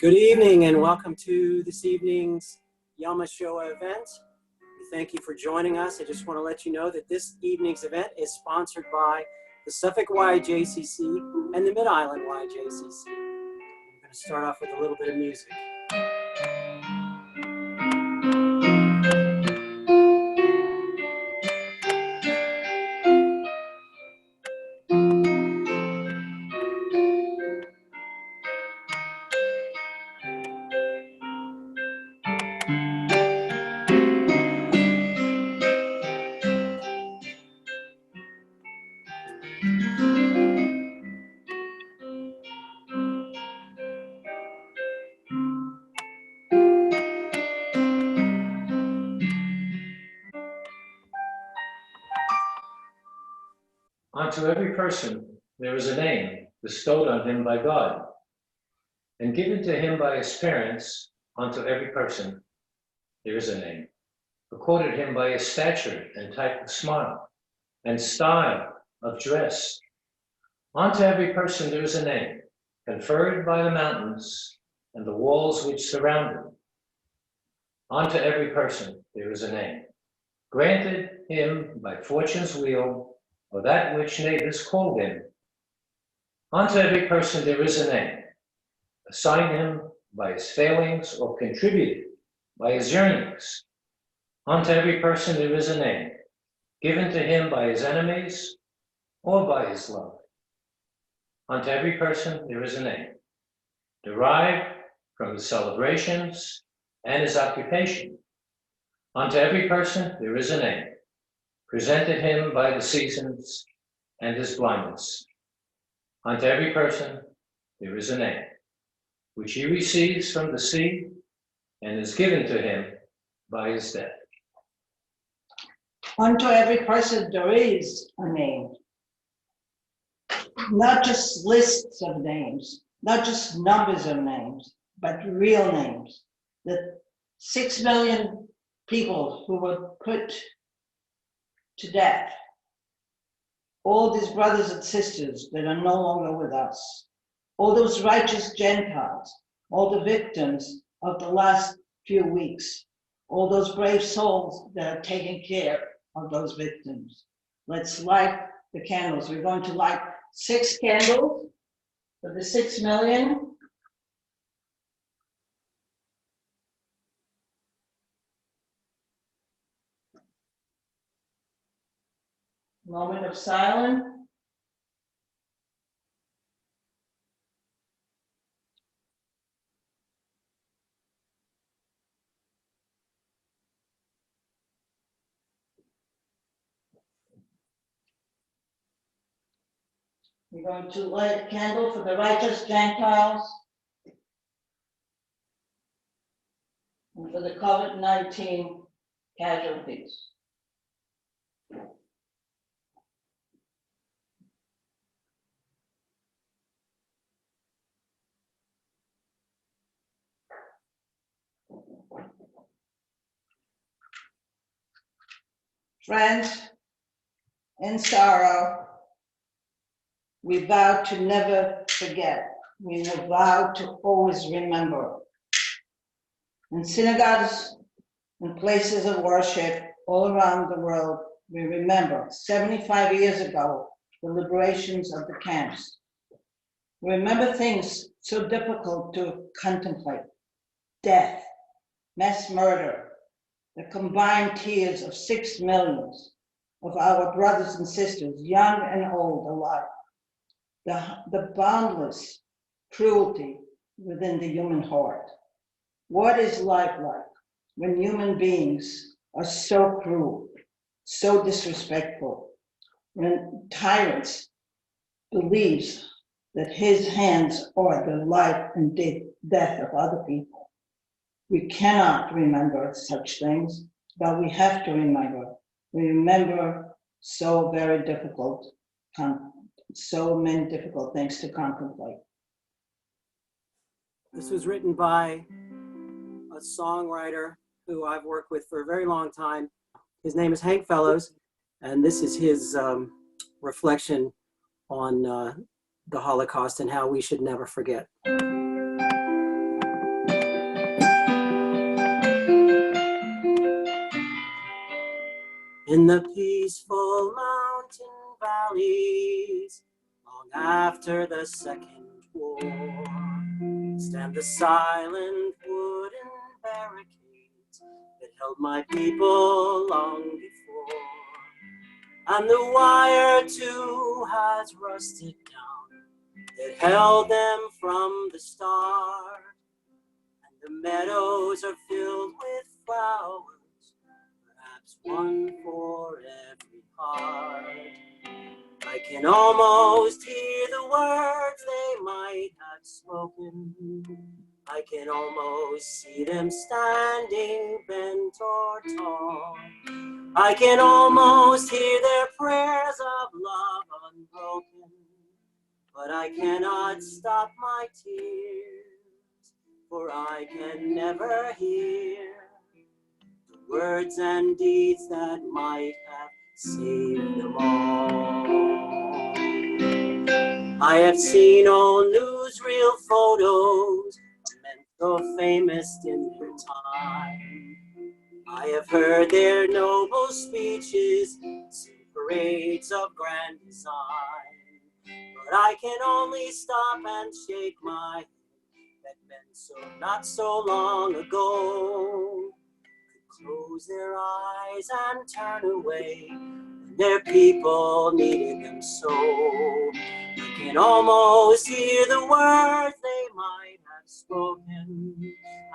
Good evening and welcome to this evening's Hashoah event. We thank you for joining us. I just want to let you know that this evening's event is sponsored by the Suffolk SYJCC and the Mid-Island SYJCC. We're going to start off with a little bit of music. Unto every person there is a name bestowed on him by God, and given to him by his parents. Unto every person there is a name, accorded him by his stature and type of smile, and style of dress. Unto every person there is a name, conferred by the mountains and the walls which surround him. Unto every person there is a name, granted him by fortune's wheel, or that which neighbors called him. Unto every person there is a name, assigned him by his failings or contributed by his yearnings. Unto every person there is a name, given to him by his enemies or by his love. Unto every person there is a name, derived from his celebrations and his occupation. Unto every person there is a name, presented him by the seasons and his blindness. Unto every person there is a name, which he receives from the sea and is given to him by his death. Unto every person there is a name, not just lists of names, not just numbers of names, but real names. The 6 million people who were put to death, all these brothers and sisters that are no longer with us, all those righteous Gentiles, all the victims of the last few weeks, all those brave souls that are taking care of those victims. Let's light the candles. We're going to light 6 candles for the 6 million. Moment of silence. We're going to light a candle for the righteous Gentiles and for the COVID-19 casualties. Friends, in sorrow, we vow to never forget. We vow to always remember. In synagogues and places of worship all around the world, we remember 75 years ago, the liberations of the camps. We remember things so difficult to contemplate: death, mass murder, the combined tears of 6 million of our brothers and sisters, young and old alike. The boundless cruelty within the human heart. What is life like when human beings are so cruel, so disrespectful, when tyrants believes that his hands are the life and death of other people? We cannot remember such things, but we have to remember. We remember so very difficult, so many difficult things to contemplate. This was written by a songwriter who I've worked with for a very long time. His name is Hank Fellows, and this is his reflection on the Holocaust and how we should never forget. In the peaceful mountain valleys, long after the Second War, stand the silent wooden barricades that held my people long before. And the wire too has rusted down that held them from the start. And the meadows are filled with flowers, perhaps one for every heart. I can almost hear the words they might have spoken. I can almost see them standing bent or tall. I can almost hear their prayers of love unbroken. But I cannot stop my tears, for I can never hear the words and deeds that might have saved them all. I have seen old newsreel photos of men so famous in their time. I have heard their noble speeches, seen parades of grand design. But I can only stop and shake my head that men so not so long ago could close their eyes and turn away when their people needed them so. I can almost hear the words they might have spoken.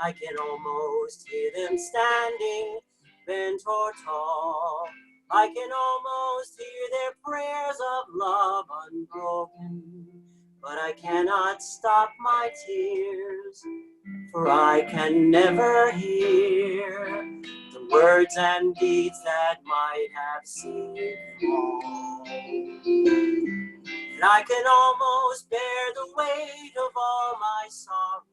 I can almost hear them standing bent or tall. I can almost hear their prayers of love unbroken. But I cannot stop my tears, for I can never hear the words and deeds that might have saved them all. And I can almost bear the weight of all my sorrow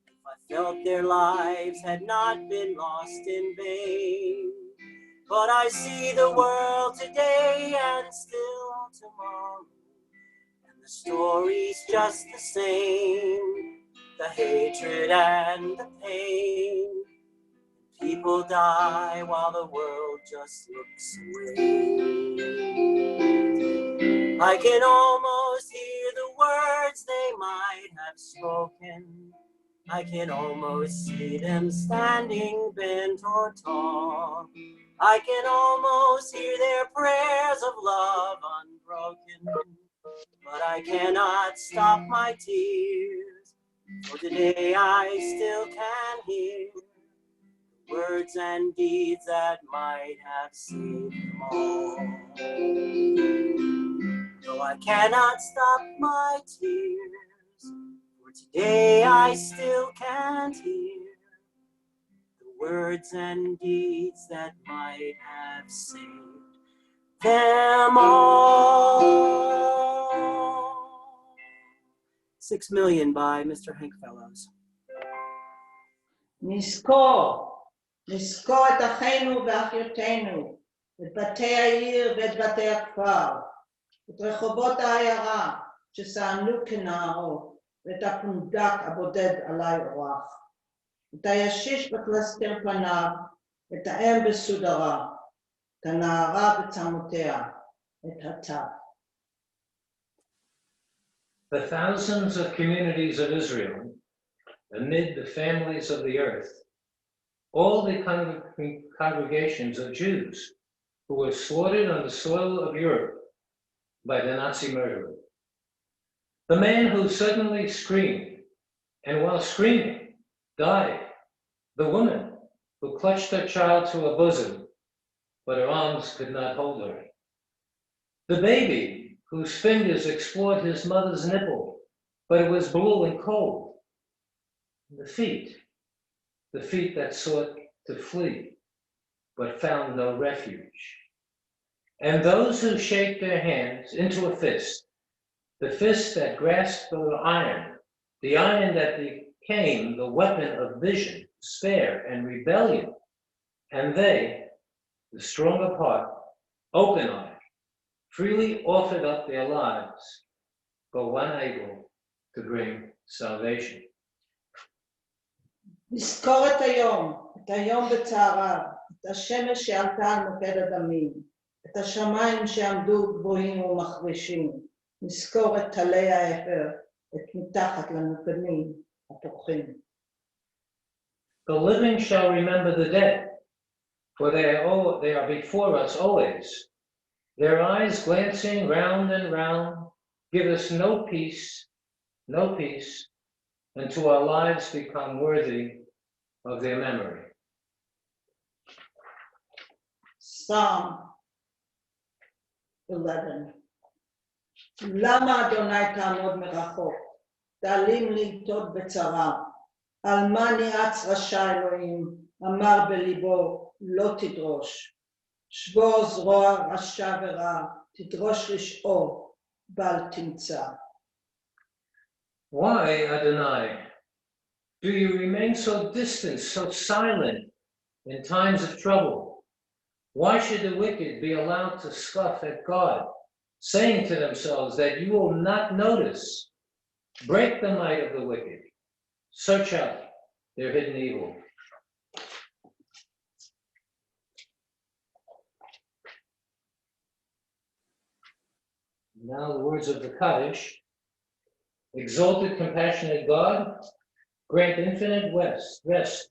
if I felt their lives had not been lost in vain. But I see the world today and still tomorrow, and the story's just the same. The hatred and the pain. People die while the world just looks away. I can almost hear the words they might have spoken. I can almost see them standing bent or tall. I can almost hear their prayers of love unbroken. But I cannot stop my tears, for today I still can hear the words and deeds that might have saved them all. Though I cannot stop my tears, for today I still can't hear the words and deeds that might have saved them all. 6 Million by Mr. Hank Fellows. נזכור את אחינו ואחיותינו, את בתי העיר ואת בתי הכפר, את רחובות העיירה שסענו כנערות, ואת הפונדק הבודד עלי אורח, את הישיש בקלסתר פניו, את האם בסודרה, את הנערה בצמותיה, את הטף. The thousands of communities of Israel, amid the families of the earth, all the congregations of Jews who were slaughtered on the soil of Europe by the Nazi murderer. The man who suddenly screamed, and while screaming, died. The woman who clutched her child to her bosom, but her arms could not hold her. The baby whose fingers explored his mother's nipple, but it was blue and cold. The feet that sought to flee, but found no refuge. And those who shaped their hands into a fist, the fist that grasped the iron that became the weapon of vision, despair, and rebellion. And they, the stronger part, open-eyed, freely offered up their lives, but unable to bring salvation. נזכור את היום בצעריו, את השמש שעלתה על מוקד הדמים, את השמיים שעמדו גבוהים ומחרישים, נזכור את טלי האפר, את מתחת למוקדים הפורחים. The living shall remember the dead, for they are before us always. Their eyes glancing round and round give us no peace, until our lives become worthy of their memory. Psalm 11. למה אדוני תעמוד מרחוק? תעלים ללטות בצרה. על מה ניאץ רשע אלוהים? אמר בליבו, לא תדרוש. שבור זרוע רשע ורע, תדרוש רשעו, בל תמצא. Why, Adonai, do you remain so distant, so silent in times of trouble? Why should the wicked be allowed to scoff at God, saying to themselves that you will not notice? Break the might of the wicked. Search out their hidden evil. Now the words of the Kaddish. Exalted, compassionate God, grant infinite rest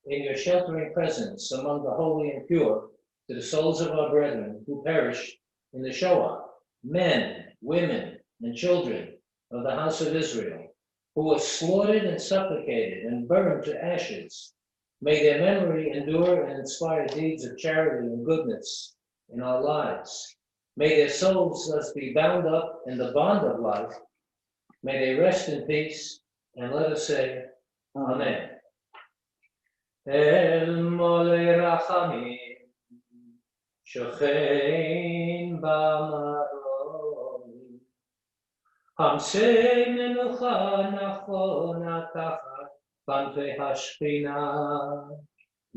in your sheltering presence among the holy and pure to the souls of our brethren who perished in the Shoah, men, women, and children of the house of Israel, who were slaughtered and suffocated and burned to ashes. May their memory endure and inspire deeds of charity and goodness in our lives. May their souls thus be bound up in the bond of life. May they rest in peace, and let us say, Amen. El molei rachamim, shochein b'maroi, hamsei menucha nachona tachat pantei hashchina,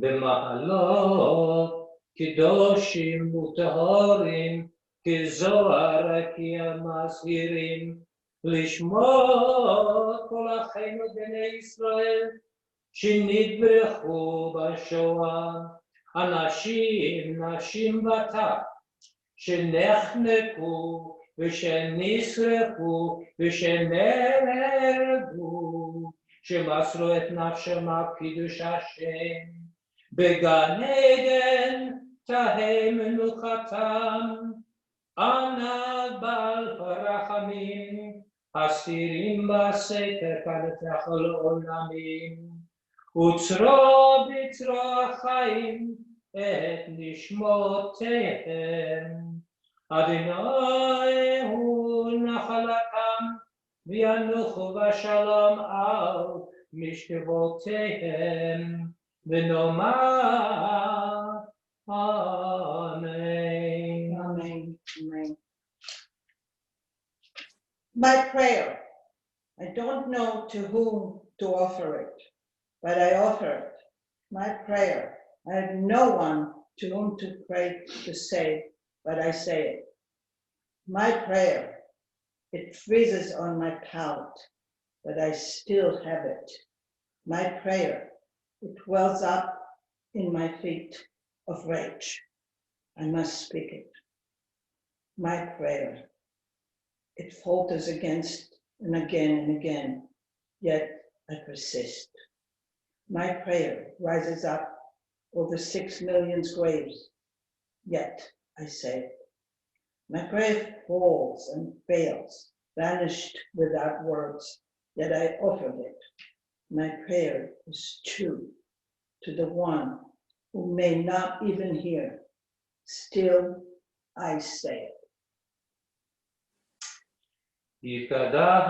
b'mahalot kedoshim utahorim, kezohar mazhirim, לשמור כל אחינו בני ישראל שנטבחו בשואה, אנשים, נשים וטף, שנחנקו ושנשרפו ושנהרגו, שמסרו את נפשם על קידוש השם, בגן עדן תהא מנוחתם, ענב בעל הרחמים, הסתירים בסתר כנתך לעולמים, וצרו בצרו החיים את נשמותיהם. אדוני הוא נחלתם, וינוחו בשלום על משכבותיהם, ונאמר אמן. Amen. Amen. My prayer, I don't know to whom to offer it, but I offer it. My prayer, I have no one to whom to pray to say, but I say it. My prayer, it freezes on my palate, but I still have it. My prayer, it wells up in my feet of rage. I must speak it. My prayer, it falters against and again, yet I persist. My prayer rises up over 6 million graves, yet I say it. My prayer falls and fails, vanished without words, yet I offered it. My prayer is true to the one who may not even hear. Still, I say it. יתקדם,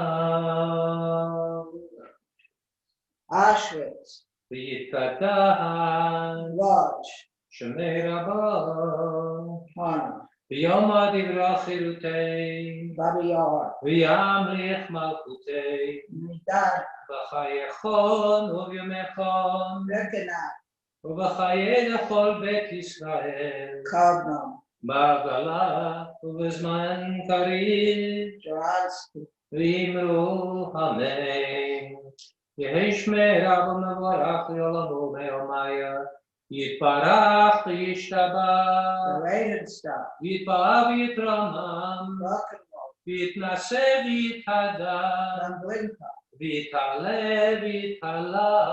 Auschwitz, ויתקדם, Lodz, שמי רבה, Hana, ביום דברי חירותי, Babi Yar, וימליך מלכותי, Midan, בחייכון וביומכון, Rekanat, ובחיי לכל בית ישראל, Kardinal, בהגלה ובזמן קריב, Johansky, ואמרו אמן. יהי שמי רב ומבורך לעולמו ביומיה, יתברך וישתבח, Parade stop. יתפאר ויתרומם, ויתנשא ויתהדר, ויתעלה ויתעלה,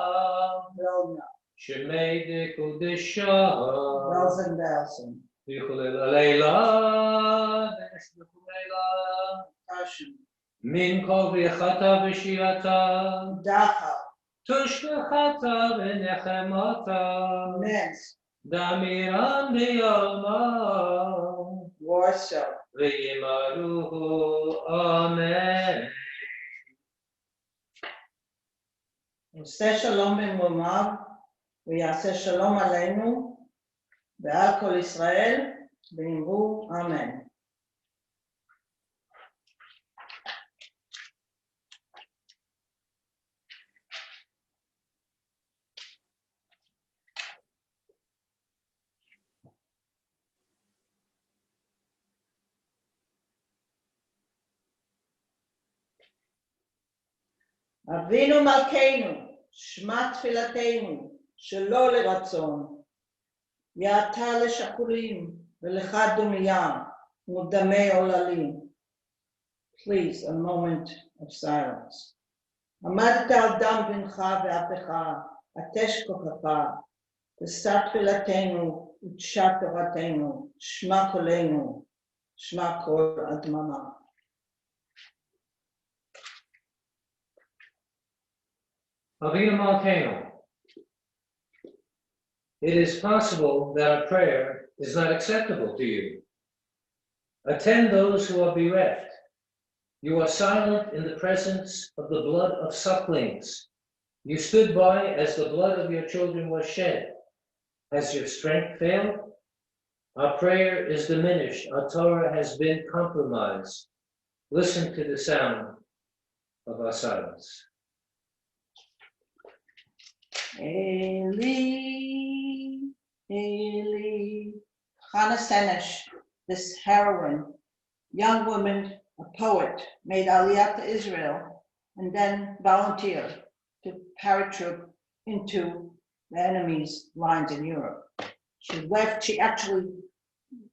שמי דקודשו, ויחולל הלילה, וישבחו לילה, מן כל ברכתה ושיעתה, תושלחתה ונחמתה, דמירן ביומו, וימרוהו אמן. עושה שלום במרומיו, ויעשה שלום עלינו, ועל כל ישראל, ואמרו אמן. אבינו מלכנו, שמע תפילתנו, שלא לרצון. יעתה לשכולים ולך דומיה, מודמי עוללים. Please, a moment of silence. עמדת על דם בנך ואפך, עטש כוחך, ושא תפילתנו ותשע תורתנו, שמע קולנו, שמע קול הדממה. Avinu Malkeinu, it is possible that a prayer is not acceptable to you. Attend those who are bereft. You are silent in the presence of the blood of sucklings. You stood by as the blood of your children was shed. Has your strength failed? Our prayer is diminished. Our Torah has been compromised. Listen to the sound of our silence. Eli, Eli, Hannah Senesh, this heroine, young woman, a poet, made Aliyah to Israel and then volunteered to paratroop into the enemy's lines in Europe. She actually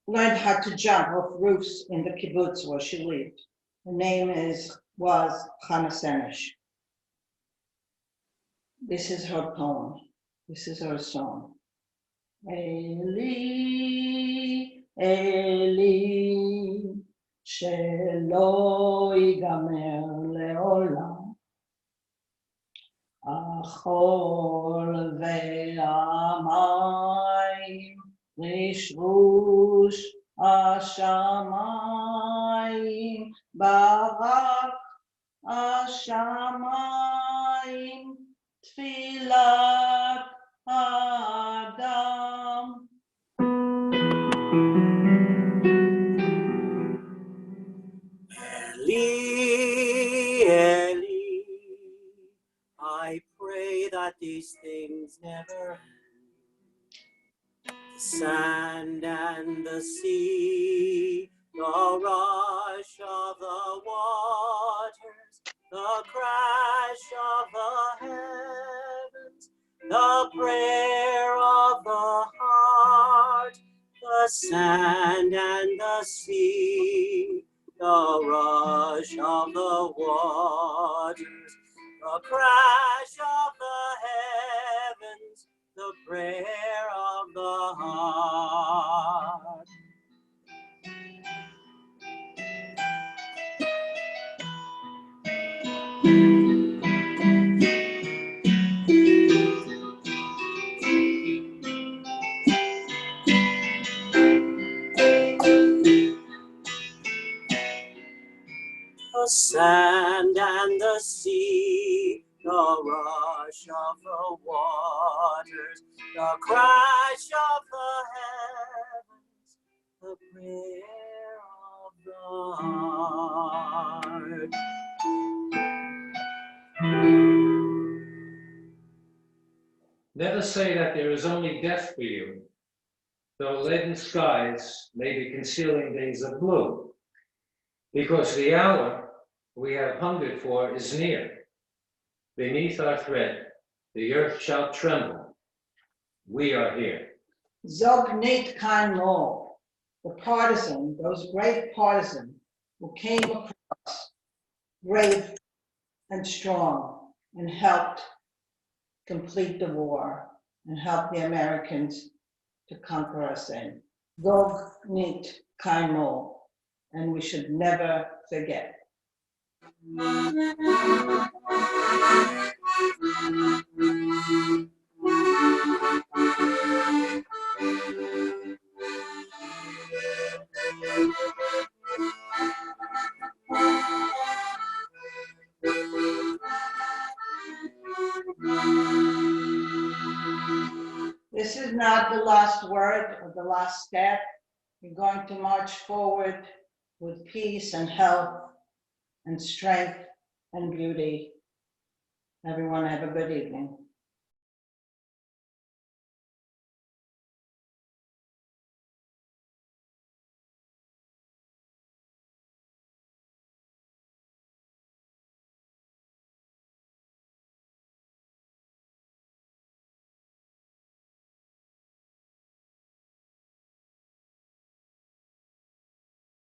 learned how to jump off roofs in the kibbutz where she lived. Her name was Hannah Senesh. This is her poem. This is her song. Eli, Eli, shelo yigamer leolam, achol ve'amayim, rishrush hashamayim, barak hashamayim, תפילת האדם. Eli, Eli, I pray that these things never end. The sand and the sea, the rush of the waters, the crash of the heavens, the prayer of the heart, the sand and the sea, the rush of the waters, the crash of the heavens, the prayer of the heart. The sand and the sea, the rush of the waters, the crash of the heavens, the prayer of the heart. Never say that there is only death for you, though leaden skies may be concealing days of blue, because the hour we have hungered for is near. Beneath our tread, the earth shall tremble. We are here. Zog Nate Khan Mo, the partisan, those great partisans who came across brave and strong and helped complete the war and help the Americans to conquer us in. Zog Nate Khan Mo, and we should never forget. This is not the last word or the last step. We're going to march forward with peace and health and strength and beauty. Everyone have a good evening.